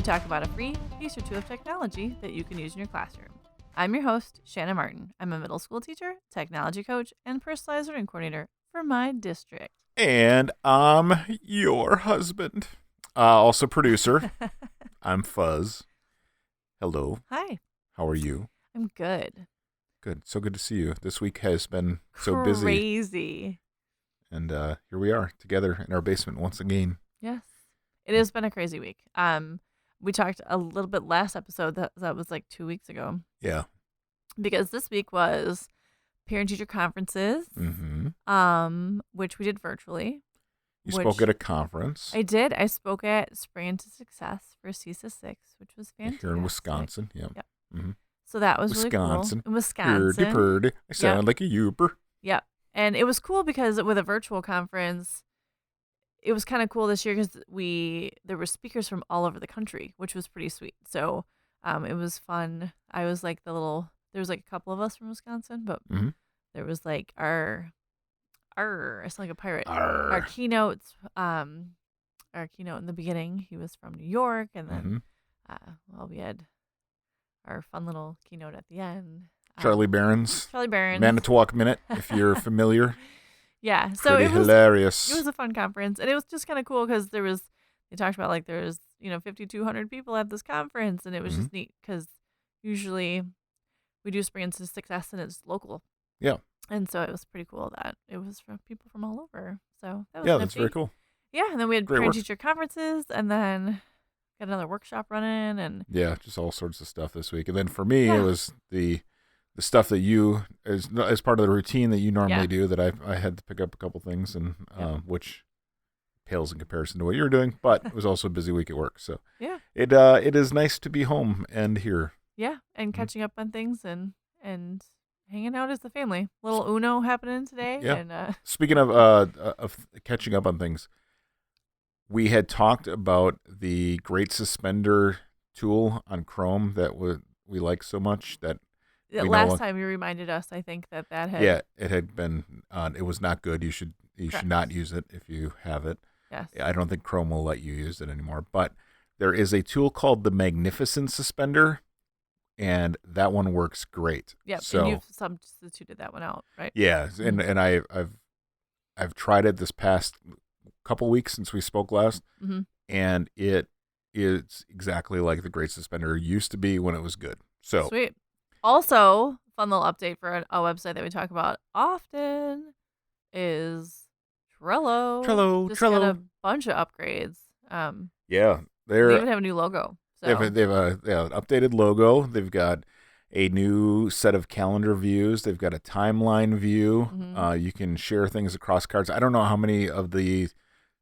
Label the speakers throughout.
Speaker 1: talk about a free piece or two of technology that you can use in your classroom. I'm your host, Shannon Martin. I'm a middle school teacher, technology coach, and personalized learning coordinator for my district.
Speaker 2: And I'm your husband. Also producer. I'm Fuzz. Hello.
Speaker 1: Hi.
Speaker 2: How are you?
Speaker 1: I'm good.
Speaker 2: Good. So good to see you. This week has been so busy.
Speaker 1: Crazy.
Speaker 2: And here we are together in our basement once again.
Speaker 1: Yes. It has been a crazy week. We talked a little bit last episode that was like 2 weeks ago.
Speaker 2: Yeah.
Speaker 1: Because this week was parent-teacher conferences, which we did virtually.
Speaker 2: You spoke at a conference.
Speaker 1: I did. I spoke at Spring into Success for CISA 6, which was fantastic.
Speaker 2: Here in Wisconsin. Yeah.
Speaker 1: Yep.
Speaker 2: Mm-hmm.
Speaker 1: So that was really cool. In Wisconsin.
Speaker 2: Purdy. I sound like a youper.
Speaker 1: Yep. And it was cool because with a virtual conference, it was kind of cool this year because there were speakers from all over the country, which was pretty sweet. So it was fun. I was like there was like a couple of us from Wisconsin, but there was like I sound like a pirate. Our keynotes, our keynote in the beginning, he was from New York, and then we had our fun little keynote at the end.
Speaker 2: Charlie Barron's Manitowoc Minute, if you're familiar.
Speaker 1: Yeah, so
Speaker 2: Pretty hilarious.
Speaker 1: It was a fun conference, and it was just kind of cool because they talked about like there's 5,200 people at this conference, and it was just neat because usually we do Spring into Success and it's local. Yeah. And so it was pretty cool that it was from people from all over. So that was
Speaker 2: that's very cool.
Speaker 1: Yeah, and then we had parent-teacher conferences, and then got another workshop running, and
Speaker 2: just all sorts of stuff this week. And then for me, it was the stuff that you as part of the routine that you normally do. That I had to pick up a couple things, and which pales in comparison to what you're doing. But it was also a busy week at work, so it is nice to be home and here. Yeah,
Speaker 1: and catching up on things and hanging out as a family. Little Uno happening today.
Speaker 2: Yeah.
Speaker 1: And,
Speaker 2: speaking of catching up on things, we had talked about the Great Suspender tool on Chrome that we like so much that
Speaker 1: last time you reminded us, I think that had
Speaker 2: it had been it was not good. You should not use it if you have it.
Speaker 1: Yes.
Speaker 2: I don't think Chrome will let you use it anymore. But there is a tool called the Magnificent Suspender. And that one works great.
Speaker 1: Yep.
Speaker 2: So,
Speaker 1: and you've substituted that one out, right?
Speaker 2: Yeah, and I've tried it this past couple weeks since we spoke last, and it is exactly like the Great Suspender used to be when it was good. So
Speaker 1: sweet. Also, fun little update for a website that we talk about often is Trello. Just got a bunch of upgrades.
Speaker 2: They
Speaker 1: even have a new logo.
Speaker 2: So. They have an updated logo. They've got a new set of calendar views. They've got a timeline view. You can share things across cards. I don't know how many of the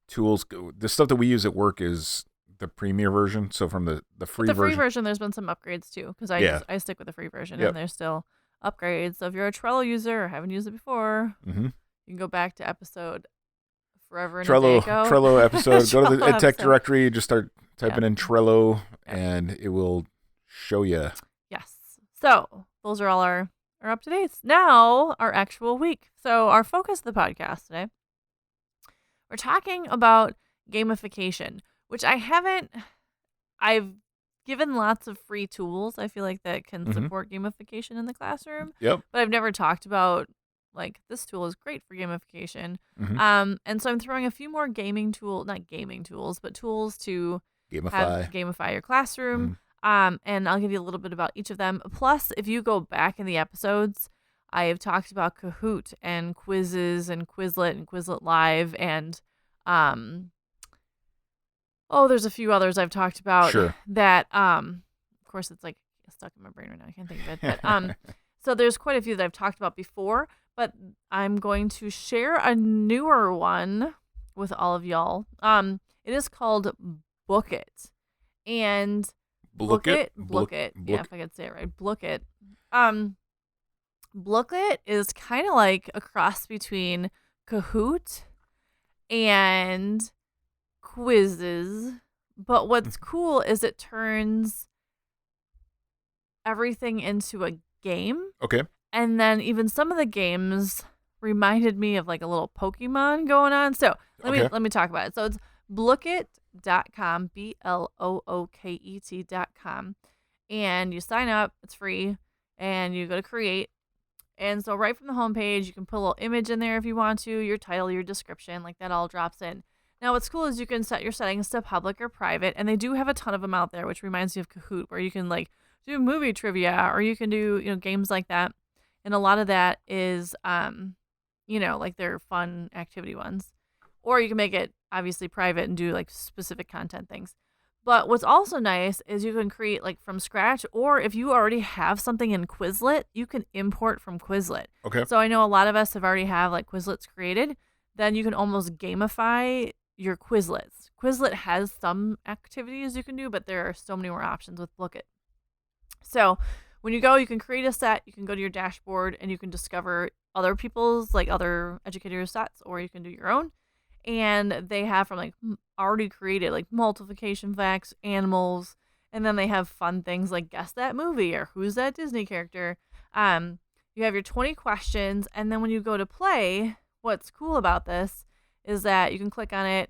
Speaker 2: tools. The stuff that we use at work is the premier version. So from the free version. The free
Speaker 1: version, there's been some upgrades too. Because I stick with the free version, and there's still upgrades. So if you're a Trello user or haven't used it before, you can go back to episode forever and a day ago.
Speaker 2: Trello episode. Go to the edtech directory. Just start typing in Trello, and it will show you.
Speaker 1: Yes. So those are all our up-to-dates. Now, our actual week. So our focus of the podcast today, we're talking about gamification, which I've given lots of free tools, I feel like, that can support gamification in the classroom.
Speaker 2: Yep.
Speaker 1: But I've never talked about, like, this tool is great for gamification. And so I'm throwing a few more not gaming tools, but tools to gamify your classroom. And I'll give you a little bit about each of them. Plus, if you go back in the episodes, I have talked about Kahoot and quizzes and Quizlet and Quizlet Live, and there's a few others I've talked about that of course it's like stuck in my brain right now. I can't think of it. But so there's quite a few that I've talked about before, but I'm going to share a newer one with all of y'all. It is called Blooket. And Blooket. Yeah, if I could say it right. Blooket. Blooket is kind of like a cross between Kahoot and quizzes. But what's cool is it turns everything into a game.
Speaker 2: Okay.
Speaker 1: And then even some of the games reminded me of like a little Pokemon going on. So let me talk about it. So it's Blooket blooket.com, blooket.com, and you sign up. It's free, and you go to create. And so right from the homepage, you can put a little image in there if you want to, your title, your description, like that all drops in. Now, what's cool is you can set your settings to public or private, and they do have a ton of them out there, which reminds me of Kahoot, where you can like do movie trivia, or you can do, games like that. And a lot of that is, like their fun activity ones. Or you can make it obviously private and do like specific content things. But what's also nice is you can create like from scratch, or if you already have something in Quizlet, you can import from Quizlet.
Speaker 2: Okay.
Speaker 1: So I know a lot of us have already have like Quizlets created. Then you can almost gamify your Quizlets. Quizlet has some activities you can do, but there are so many more options with Blooket. So when you go, you can create a set, you can go to your dashboard, and you can discover other people's, like other educators' sets, or you can do your own. And they have from like already created like multiplication facts, animals, and then they have fun things like guess that movie or who's that Disney character. You have your 20 questions, and then when you go to play, what's cool about this is that you can click on it,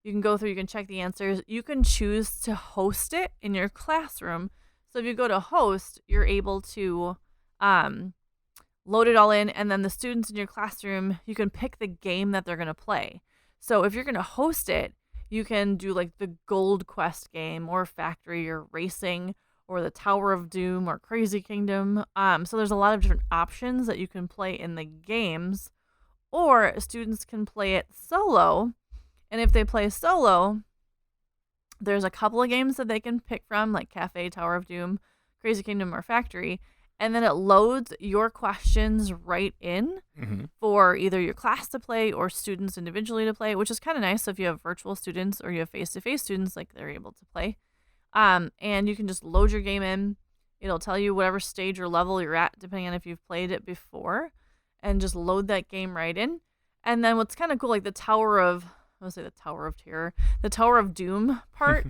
Speaker 1: you can go through, you can check the answers, you can choose to host it in your classroom. So if you go to host, you're able to load it all in, and then the students in your classroom, you can pick the game that they're going to play. So if you're going to host it, you can do like the Gold Quest game, or Factory, or Racing, or the Tower of Doom, or Crazy Kingdom. So there's a lot of different options that you can play in the games, or students can play it solo. And if they play solo, there's a couple of games that they can pick from, like Cafe, Tower of Doom, Crazy Kingdom, or Factory. And then it loads your questions right in for either your class to play or students individually to play, which is kind of nice. So if you have virtual students or you have face-to-face students, like they're able to play. And you can just load your game in. It'll tell you whatever stage or level you're at, depending on if you've played it before, and just load that game right in. And then what's kind of cool, like the Tower of Terror, the Tower of Doom part,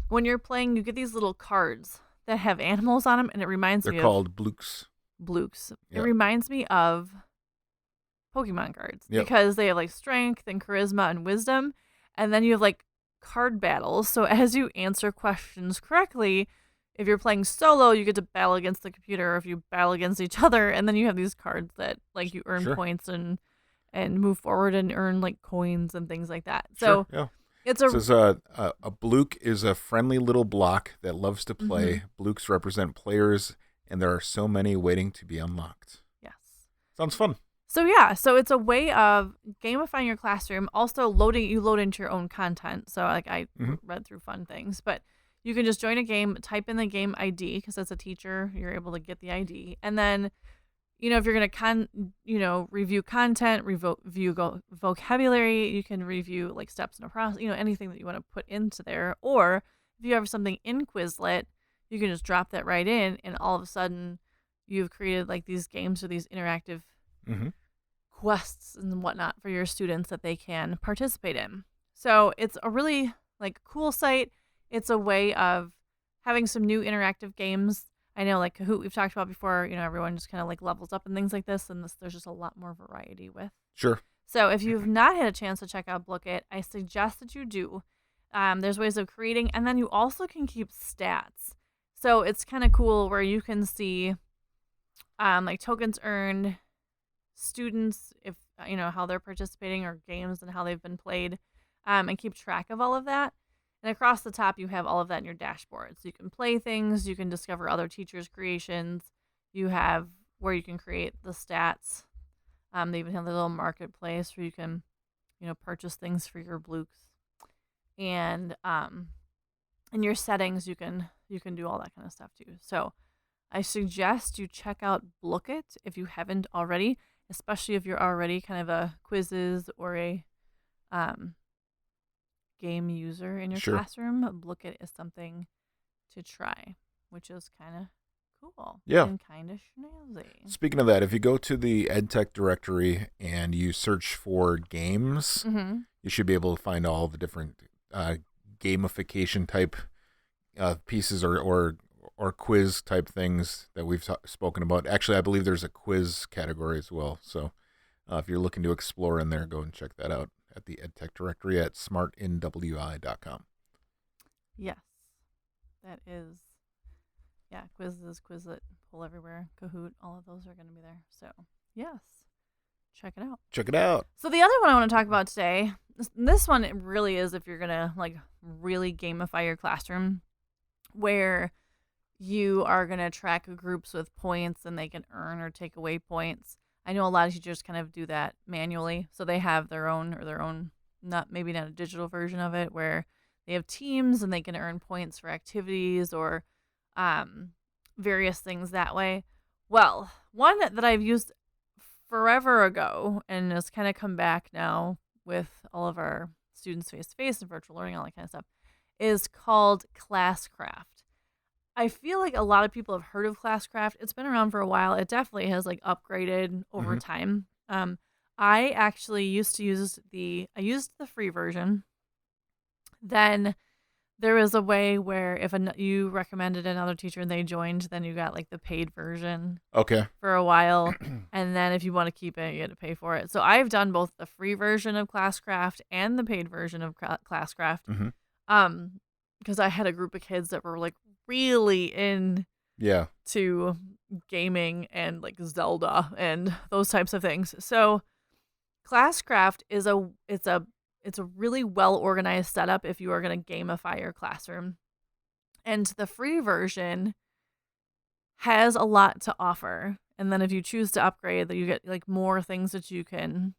Speaker 1: when you're playing, you get these little cards that have animals on them, and it reminds me of...
Speaker 2: They're called Blooks.
Speaker 1: Blooks.
Speaker 2: Yep.
Speaker 1: It reminds me of Pokemon cards, because they have like strength and charisma and wisdom, and then you have like card battles. So as you answer questions correctly, if you're playing solo, you get to battle against the computer, or if you battle against each other, and then you have these cards that like you earn points and move forward and earn like coins and things like that. So it's
Speaker 2: a Blook is a friendly little block that loves to play. Blooks represent players, and there are so many waiting to be unlocked.
Speaker 1: Yes.
Speaker 2: Sounds fun.
Speaker 1: So so it's a way of gamifying your classroom. Also load into your own content. So like I read through fun things, but you can just join a game, type in the game ID, because as a teacher, you're able to get the ID. And then, if you're going to review content, review vocabulary, you can review like steps in a process, anything that you want to put into there. Or if you have something in Quizlet, you can just drop that right in, and all of a sudden you've created like these games or these interactive quests and whatnot for your students that they can participate in. So it's a really like cool site. It's a way of having some new interactive games. I know like Kahoot we've talked about before, everyone just kind of like levels up and things like this, and there's just a lot more variety with.
Speaker 2: Sure.
Speaker 1: So if you've not had a chance to check out Blooket, I suggest that you do. There's ways of creating, and then you also can keep stats. So it's kind of cool where you can see like tokens earned, students, if how they're participating, or games and how they've been played, and keep track of all of that. And across the top, you have all of that in your dashboard. So you can play things, you can discover other teachers' creations. You have where you can create the stats. They even have the little marketplace where you can, purchase things for your Blooks. And in your settings, you can do all that kind of stuff too. So I suggest you check out Blooket if you haven't already, especially if you're already kind of a quizzes or a game user in your classroom. Blooket is something to try, which is kind of cool.
Speaker 2: Yeah.
Speaker 1: And kind of snazzy.
Speaker 2: Speaking of that, if you go to the edtech directory and you search for games, you should be able to find all the different gamification type pieces or quiz type things that we've spoken about. Actually, I believe there's a quiz category as well. So if you're looking to explore in there, go and check that out at the edtech directory at smartinwi.com.
Speaker 1: Yes, that is. Yeah, quizzes, Quizlet, Pull Everywhere, Kahoot, all of those are going to be there. So, yes, check it out.
Speaker 2: Check it out.
Speaker 1: So the other one I want to talk about today, this one it really is if you're going to like really gamify your classroom, where you are going to track groups with points and they can earn or take away points. I know a lot of teachers kind of do that manually. So they have their own, maybe not a digital version of it, where they have teams and they can earn points for activities or various things that way. Well, one that I've used forever ago and has kind of come back now with all of our students face-to-face and virtual learning, all that kind of stuff, is called Classcraft. I feel like a lot of people have heard of Classcraft. It's been around for a while. It definitely has like upgraded over time. I actually used to use the free version. Then there was a way where if you recommended another teacher and they joined, then you got like the paid version.
Speaker 2: Okay.
Speaker 1: For a while, and then if you want to keep it, you had to pay for it. So I've done both the free version of Classcraft and the paid version of Classcraft. Because I had a group of kids that were like really to gaming and like Zelda and those types of things. So Classcraft is it's a really well organized setup if you are going to gamify your classroom. And the free version has a lot to offer. And then if you choose to upgrade, that you get like more things that you can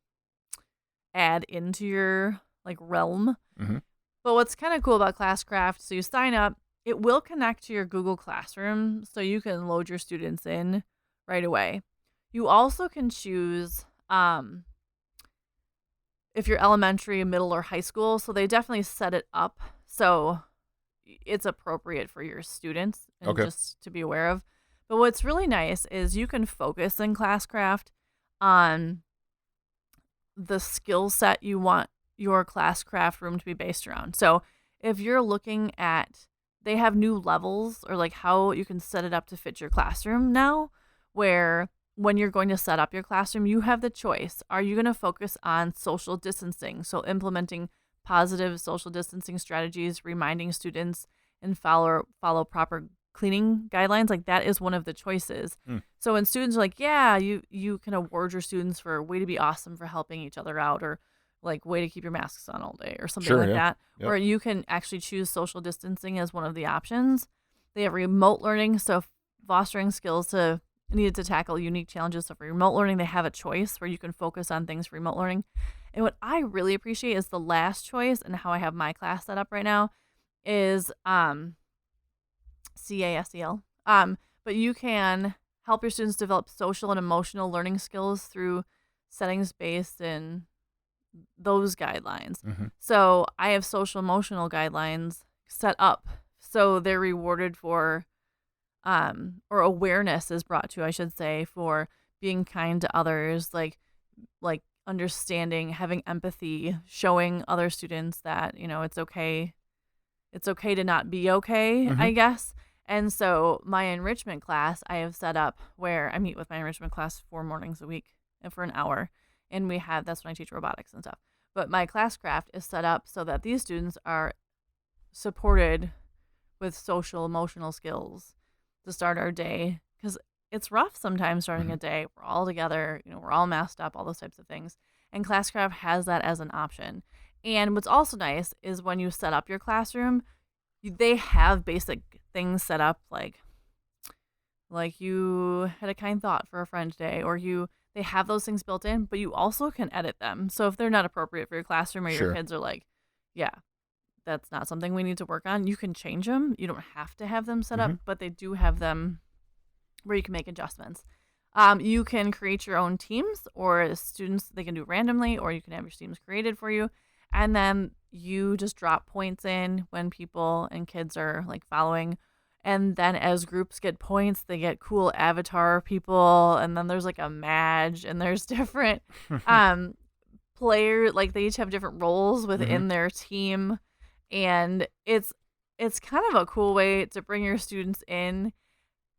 Speaker 1: add into your like realm. But what's kind of cool about Classcraft, so you sign up, it will connect to your Google Classroom so you can load your students in right away. You also can choose if you're elementary, middle, or high school. So they definitely set it up so it's appropriate for your students and just to be aware of. But what's really nice is you can focus in Classcraft on the skill set you want your Classcraft room to be based around. So if you're looking at, they have new levels or like how you can set it up to fit your classroom now, where when you're going to set up your classroom, you have the choice. Are you going to focus on social distancing? So implementing positive social distancing strategies, reminding students and follow proper cleaning guidelines, like that is one of the choices. So when students are like, yeah, you can award your students for way to be awesome for helping each other out, or like way to keep your masks on all day or something that. Yep. Or you can actually choose social distancing as one of the options. They have remote learning, so fostering skills needed to tackle unique challenges. So for remote learning, they have a choice where you can focus on things for remote learning. And what I really appreciate is the last choice, and how I have my class set up right now is CASEL. But you can help your students develop social and emotional learning skills through settings-based and those guidelines. So I have social emotional guidelines set up so they're rewarded for or awareness is brought to, I should say, for being kind to others, like understanding, having empathy, showing other students that, you know, it's okay to not be okay, I guess. And so my enrichment class I have set up where I meet with my enrichment class 4 mornings a week and for an hour. And that's when I teach robotics and stuff. But my Classcraft is set up so that these students are supported with social, emotional skills to start our day. Because it's rough sometimes starting a day. We're all together, you know, we're all masked up, all those types of things. And Classcraft has that as an option. And what's also nice is when you set up your classroom, they have basic things set up like you had a kind thought for a friend today, or they have those things built in, but you also can edit them. So if they're not appropriate for your classroom, or your kids are like, yeah, that's not something we need to work on, you can change them. You don't have to have them set up, but they do have them where you can make adjustments. You can create your own teams, or students, they can do randomly, or you can have your teams created for you. And then you just drop points in when people and kids are like following. And then as groups get points, they get cool avatar people. And then there's like a Madge, and there's different players, like they each have different roles within their team. And it's kind of a cool way to bring your students in.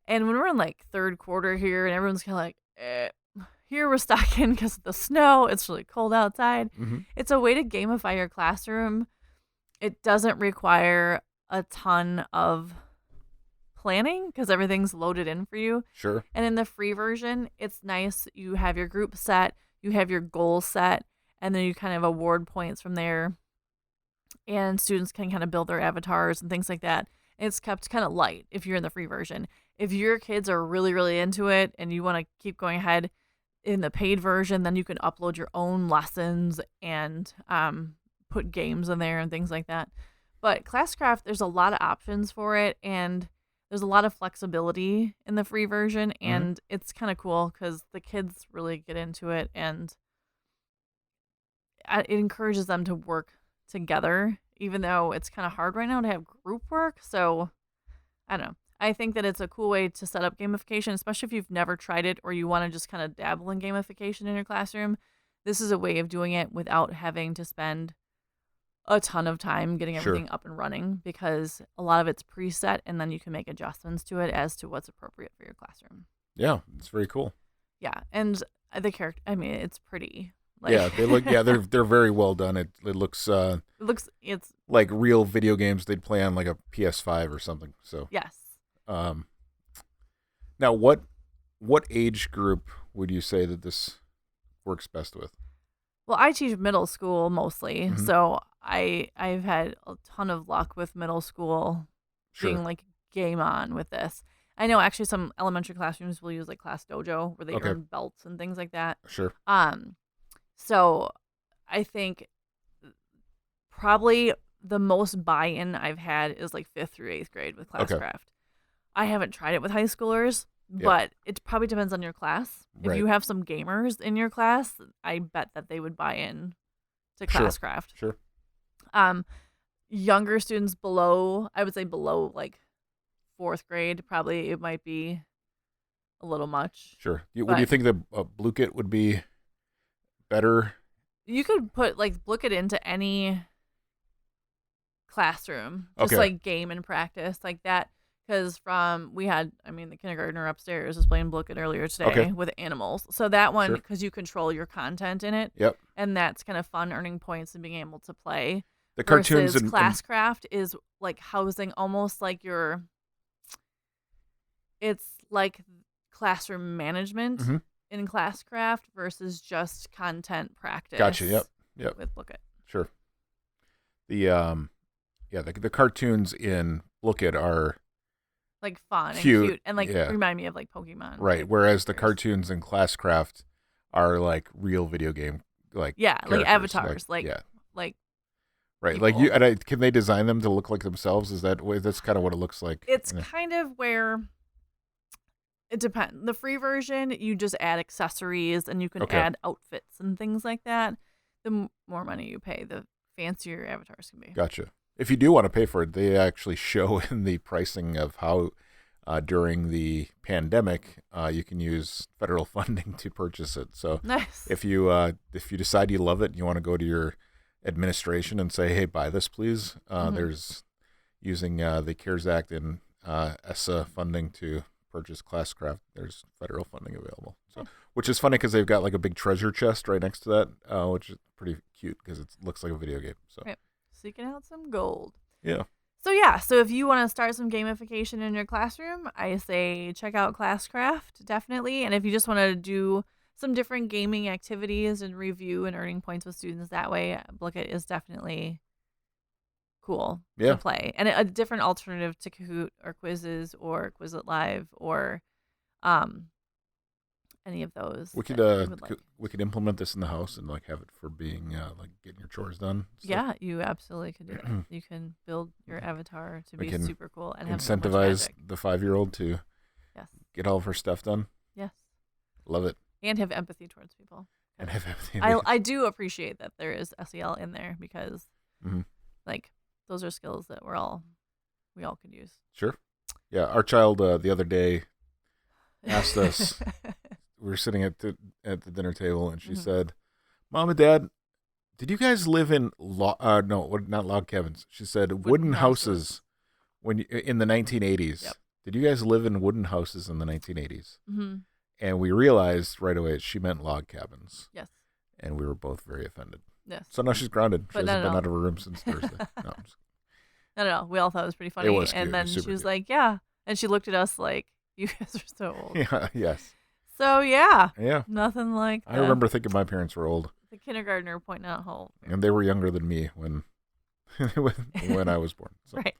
Speaker 1: And when we're in like third quarter here and everyone's kind of like, here we're stuck in because of the snow, it's really cold outside. It's a way to gamify your classroom. It doesn't require a ton of planning because everything's loaded in for you.
Speaker 2: Sure.
Speaker 1: And in the free version, it's nice. You have your group set, you have your goals set, and then you kind of award points from there. And students can kind of build their avatars and things like that. It's kept kind of light if you're in the free version. If your kids are really, really into it and you want to keep going ahead in the paid version, then you can upload your own lessons and put games in there and things like that. But Classcraft, there's a lot of options for it, and there's a lot of flexibility in the free version, and it's kind of cool because the kids really get into it, and it encourages them to work together, even though it's kind of hard right now to have group work. So I don't know. I think that it's a cool way to set up gamification, especially if you've never tried it or you want to just kind of dabble in gamification in your classroom. This is a way of doing it without having to spend a ton of time getting everything up and running, because a lot of it's preset and then you can make adjustments to it as to what's appropriate for your classroom.
Speaker 2: Yeah, it's very cool.
Speaker 1: Yeah, and the character, I mean, it's pretty.
Speaker 2: Like, yeah, they look. Yeah, they're very well done. It looks.
Speaker 1: It's
Speaker 2: like real video games they'd play on like a PS5 or something. So
Speaker 1: yes.
Speaker 2: Now what age group would you say that this works best with?
Speaker 1: Well, I teach middle school mostly, so I've had a ton of luck with middle school being like game on with this. I know actually some elementary classrooms will use like Class Dojo where they earn belts and things like that.
Speaker 2: Sure.
Speaker 1: So I think probably the most buy-in I've had is like 5th through 8th grade with Classcraft. I haven't tried it with high schoolers, but it probably depends on your class. If you have some gamers in your class, I bet that they would buy in to Classcraft.
Speaker 2: Sure.
Speaker 1: Younger students below, I would say below like 4th grade, probably it might be a little much.
Speaker 2: Sure. Would you think that Blooket would be better?
Speaker 1: You could put like Blooket into any classroom, just like game and practice like that. Because the kindergartner upstairs was playing Blooket earlier today with animals. So that one, because you control your content in it. Yep. And that's kind of fun, earning points and being able to play.
Speaker 2: The cartoons and
Speaker 1: Classcraft is like housing almost like it's like classroom management in Classcraft versus just content practice.
Speaker 2: Gotcha. Yep.
Speaker 1: With Blooket.
Speaker 2: Sure. The cartoons in Blooket are
Speaker 1: like fun
Speaker 2: cute,
Speaker 1: and cute and like remind me of like Pokemon.
Speaker 2: Right. Whereas the cartoons in Classcraft are like real video game like
Speaker 1: like avatars like
Speaker 2: right
Speaker 1: people.
Speaker 2: Like can they design them to look like themselves? That's kind of what it looks like.
Speaker 1: It's kind of where it depends. The free version, you just add accessories and you can add outfits and things like that. The more money you pay, the fancier avatars can be.
Speaker 2: Gotcha. If you do want to pay for it, they actually show in the pricing of how during the pandemic you can use federal funding to purchase it. So
Speaker 1: nice.
Speaker 2: If you decide you love it and you want to go to your administration and say, hey, buy this, please, there's using the CARES Act and ESSA funding to purchase Classcraft. There's federal funding available. So, which is funny because they've got like a big treasure chest right next to that, which is pretty cute because it looks like a video game. So.
Speaker 1: Right. Seeking out some gold.
Speaker 2: Yeah.
Speaker 1: So if you want to start some gamification in your classroom, I say check out Classcraft, definitely. And if you just want to do some different gaming activities and review and earning points with students that way, Blooket is definitely cool to play. And a different alternative to Kahoot or Quizzes or Quizlet Live or any of those.
Speaker 2: We could implement this in the house and like have it for being like getting your chores done.
Speaker 1: Yeah, you absolutely could do that. You can build your avatar to be super cool and have
Speaker 2: incentivize the 5-year-old to get all of her stuff done.
Speaker 1: Yes,
Speaker 2: love it.
Speaker 1: And have empathy towards people.
Speaker 2: And have empathy.
Speaker 1: I do appreciate that there is SEL in there because like those are skills that we all could use.
Speaker 2: Sure. Yeah, our child the other day asked us. We were sitting at the dinner table, and she said, "Mom and Dad, did you guys live in not log cabins?" She said, "Wooden houses in the 1980s." Yep. Did you guys live in wooden houses in the 1980s? Mm-hmm. And we realized right away she meant log cabins.
Speaker 1: Yes.
Speaker 2: And we were both very offended.
Speaker 1: Yes.
Speaker 2: So now she's grounded. She hasn't been out of her room since Thursday. No,
Speaker 1: No. We all thought it was pretty funny.
Speaker 2: It was
Speaker 1: and
Speaker 2: cute.
Speaker 1: then she was
Speaker 2: cute.
Speaker 1: like, yeah. And she looked at us like, you guys are so old.
Speaker 2: Yeah, yes.
Speaker 1: So, yeah.
Speaker 2: Yeah.
Speaker 1: Nothing like that.
Speaker 2: I remember thinking my parents were old.
Speaker 1: The kindergartner pointing out how old.
Speaker 2: And they were younger than me when when I was born. So.
Speaker 1: Right.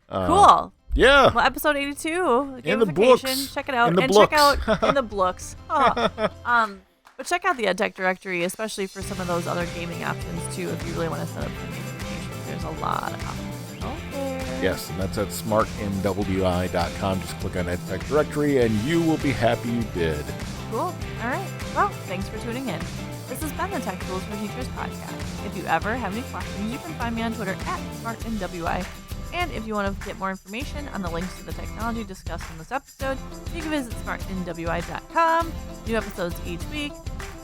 Speaker 1: Cool.
Speaker 2: Yeah.
Speaker 1: Well, episode 82,
Speaker 2: in the books.
Speaker 1: Check it out.
Speaker 2: In the
Speaker 1: and
Speaker 2: blooks.
Speaker 1: check out in the blooks. But check out the edtech directory, especially for some of those other gaming options too, if you really want to set up some gamification. There's a lot of options out there.
Speaker 2: Yes, and that's at smartnwi.com. Just click on edtech directory and you will be happy you did.
Speaker 1: Cool. All right. Well, thanks for tuning in. This has been the Tech Tools for Teachers podcast. If you ever have any questions, you can find me on Twitter at smartnwi. And if you want to get more information on the links to the technology discussed in this episode, you can visit smartnwi.com. New episodes each week.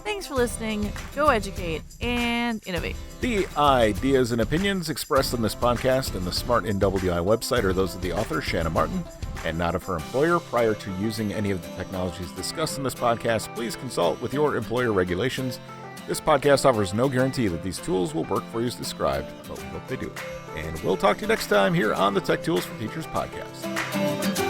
Speaker 1: Thanks for listening. Go educate and innovate.
Speaker 2: The ideas and opinions expressed in this podcast and the Smart NWI website are those of the author, Shanna Martin, and not of her employer. Prior to using any of the technologies discussed in this podcast, please consult with your employer regulations. This podcast offers no guarantee that these tools will work for you as described, but we hope they do. And we'll talk to you next time here on the Tech Tools for Teachers podcast.